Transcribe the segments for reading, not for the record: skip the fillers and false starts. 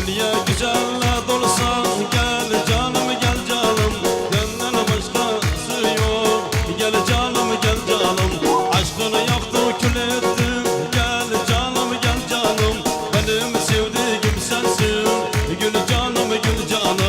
Dünya güzelle dolsa gel canım gel canım, benden başkası yok. Gel canım gel canım, aşkını yaktı kül etti. Gel canım gel canım, benim sevdiğim sensin. Gül canım gül canım.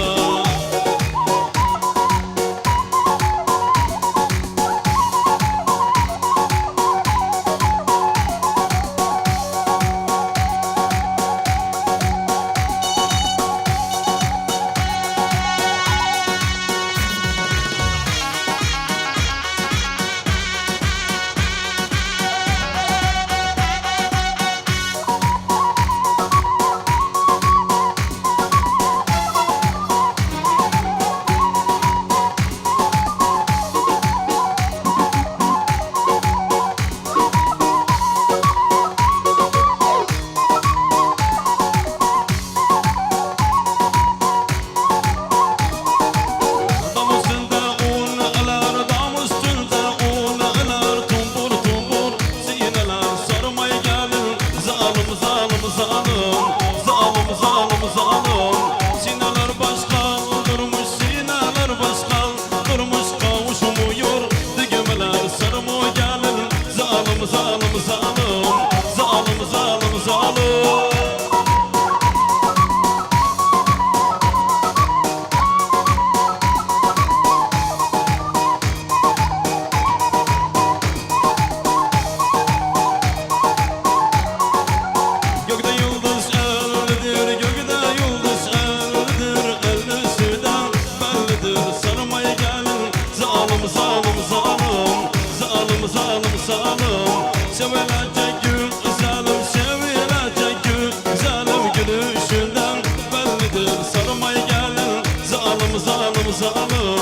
Sevilecek gül güzelim, sevilecek gül güzelim, gülüşünden bellidir. Sarmaya gelin zalim zalim zalim,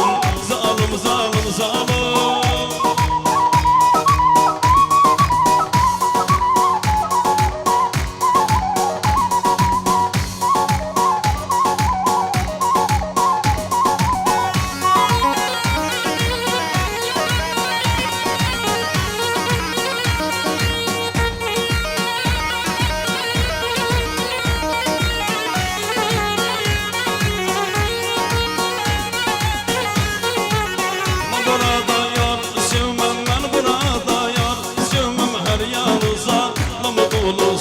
zalim zalim zalim.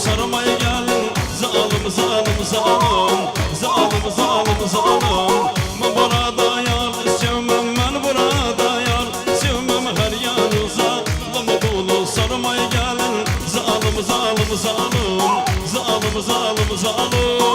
Sarmaya gelin zalim zalim zalim, zalim zalim zalim. Ben burada yar sevmem, ben burada yar sevmem, her yanı zalim dolu. Sarmaya gelin zalim zalim zalim, zalim zalim zalim.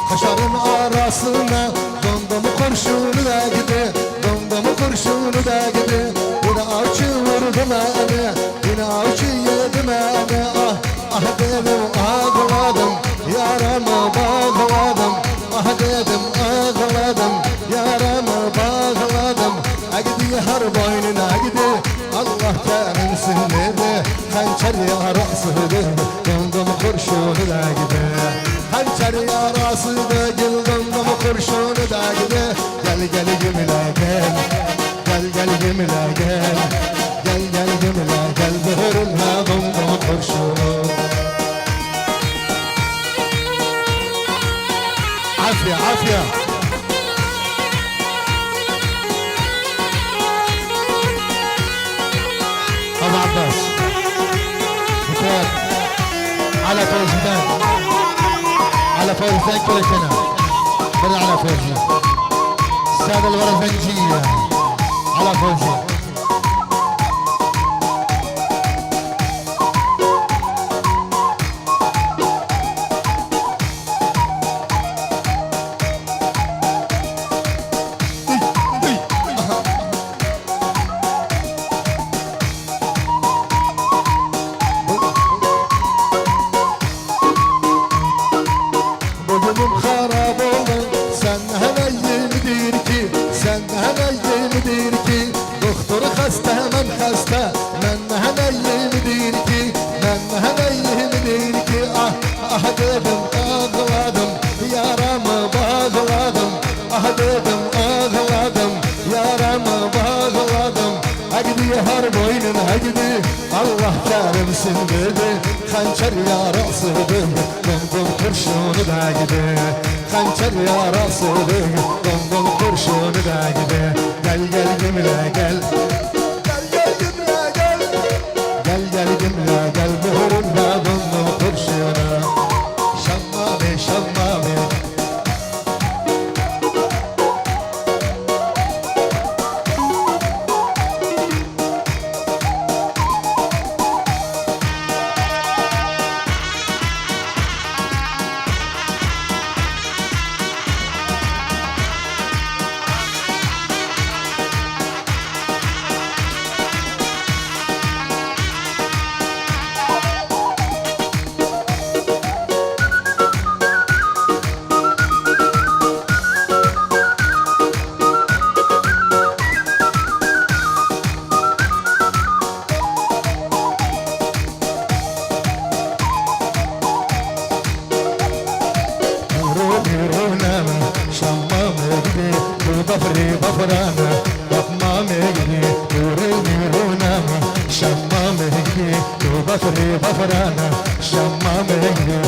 Kaşarın arasına domdomu kurşunu da gidi, domdomu kurşunu da gidi. Yine avcı vurdu beni, yine avcı yedi beni. Ah ah dedim ağladım, yaramı bağladım. Ah dedim ağladım, yaramı bağladım. Agidi har boynuna gidi, Allah tanınsın dedi. Hançer yarasıdır, domdomu kurşunu da gidi. Hançer yarası da gül, domdomu kurşunu da gidi. Gel gel gümüle gel, gel gel gümüle gel. Gel gel gümüle gel, böğrümle domdomu kurşunu. الحياة على فوزنا على فوزنا كلنا بل على فوزنا السادة الغرفنجية على فوزنا Bugünüm xarab oldu, sen həməyimdir ki, sen həməyimdir ki, doktoru xəstə, mən xəstə, mən həməyimdir ki, mən həməyimdir ki, ah, ah dedim, ağladım, yaramı bağladım, ah dedim, ağladım, yaramı bağladım, əqdi har boynun əqdi, Allah kərimsin dedi, xənçər yarasıdır, dondum kurşunu da gidi, xənçər yarasıdır, dondum kurşunu da gidi, gel gel gimlə gel, gel gel gimlə gel, gel gel gimlə gel, buhurumda dondum kurşunu, şammami şammami. Bafri bafrana, bakmame gidi, nuruni runama, şammame gidi, bafri bafrana, şammame gidi.